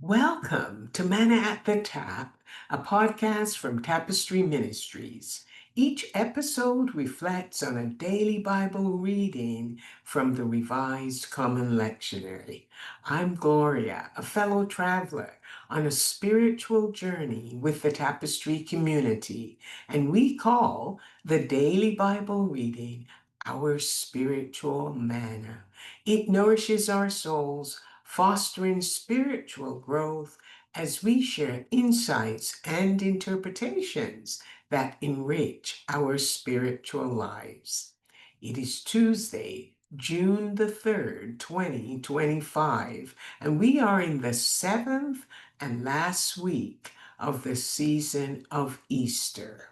Welcome to Manna at the Tap, a podcast from Tapestry Ministries. Each episode reflects on a daily Bible reading from the Revised Common Lectionary. I'm Gloria, a fellow traveler on a spiritual journey with the Tapestry community, and we call the daily Bible reading our spiritual manna. It nourishes our souls, fostering spiritual growth as we share insights and interpretations that enrich our spiritual lives. It is Tuesday, June the 3rd, 2025, and we are in the seventh and last week of the season of Easter.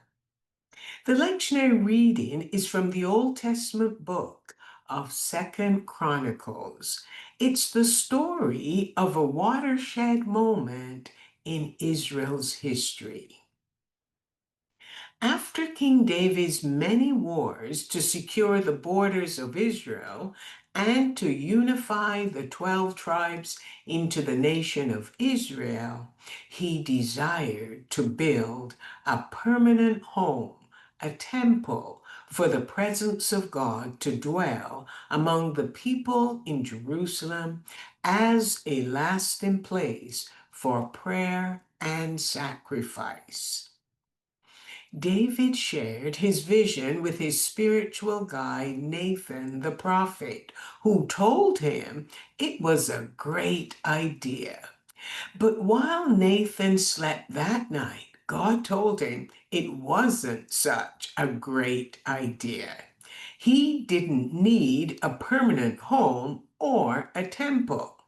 The lectionary reading is from the Old Testament book of Second Chronicles. It's the story of a watershed moment in Israel's history. After King David's many wars to secure the borders of Israel and to unify the 12 tribes into the nation of Israel, he desired to build a permanent home, a temple for the presence of God to dwell among the people in Jerusalem as a lasting place for prayer and sacrifice. David shared his vision with his spiritual guide, Nathan the prophet, who told him it was a great idea. But while Nathan slept that night, God told him it wasn't such a great idea. He didn't need a permanent home or a temple.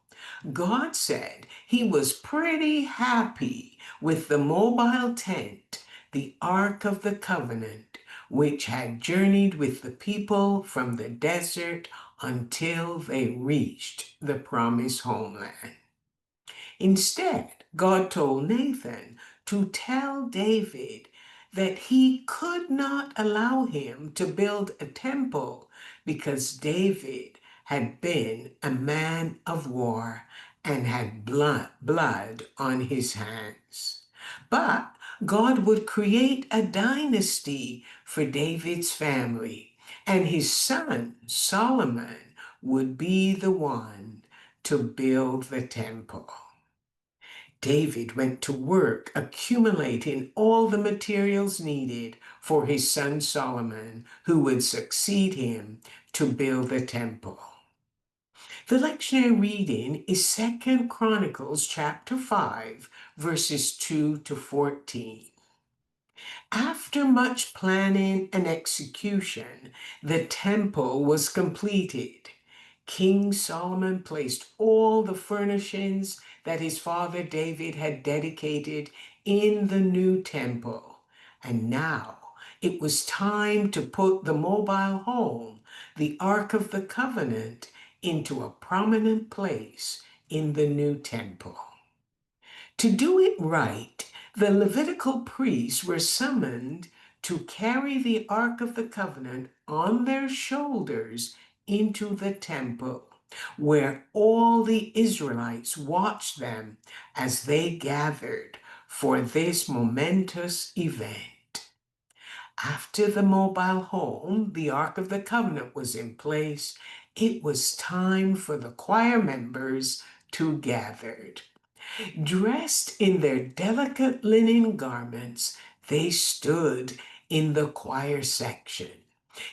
God said he was pretty happy with the mobile tent, the Ark of the Covenant, which had journeyed with the people from the desert until they reached the promised homeland. Instead, God told Nathan to tell David that he could not allow him to build a temple because David had been a man of war and had blood on his hands. But God would create a dynasty for David's family, and his son Solomon would be the one to build the temple. David went to work accumulating all the materials needed for his son Solomon, who would succeed him to build the temple. The lectionary reading is Second Chronicles chapter 5, verses 2 to 14. After much planning and execution, the temple was completed. King Solomon placed all the furnishings that his father David had dedicated in the new temple. And now it was time to put the mobile home, the Ark of the Covenant, into a prominent place in the new temple. To do it right, the Levitical priests were summoned to carry the Ark of the Covenant on their shoulders into the temple, where all the Israelites watched them as they gathered for this momentous event. After the mobile home, the Ark of the Covenant, was in place, it was time for the choir members to gather. Dressed in their delicate linen garments, they stood in the choir section.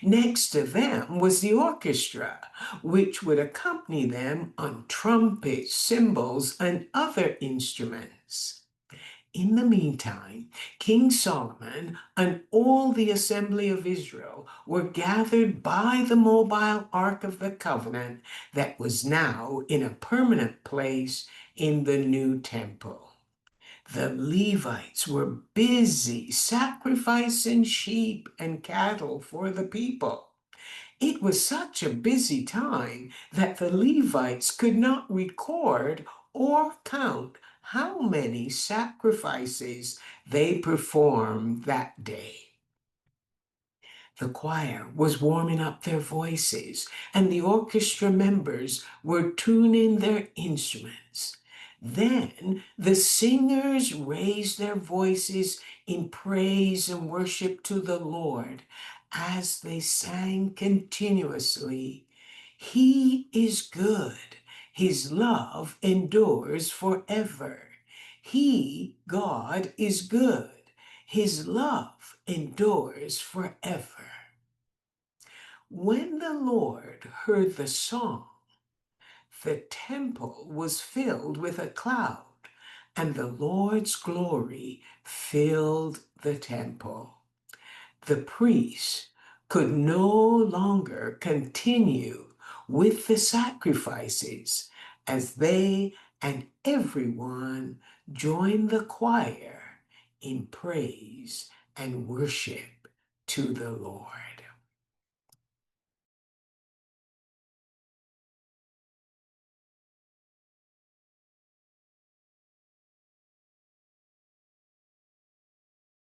Next to them was the orchestra, which would accompany them on trumpets, cymbals, and other instruments. In the meantime, King Solomon and all the assembly of Israel were gathered by the mobile Ark of the Covenant that was now in a permanent place in the new temple. The Levites were busy sacrificing sheep and cattle for the people. It was such a busy time that the Levites could not record or count how many sacrifices they performed that day. The choir was warming up their voices, and the orchestra members were tuning their instruments. Then the singers raised their voices in praise and worship to the Lord as they sang continuously, "He is good. His love endures forever. He, God, is good. His love endures forever." When the Lord heard the song, the temple was filled with a cloud, and the Lord's glory filled the temple. The priests could no longer continue with the sacrifices as they and everyone joined the choir in praise and worship to the Lord.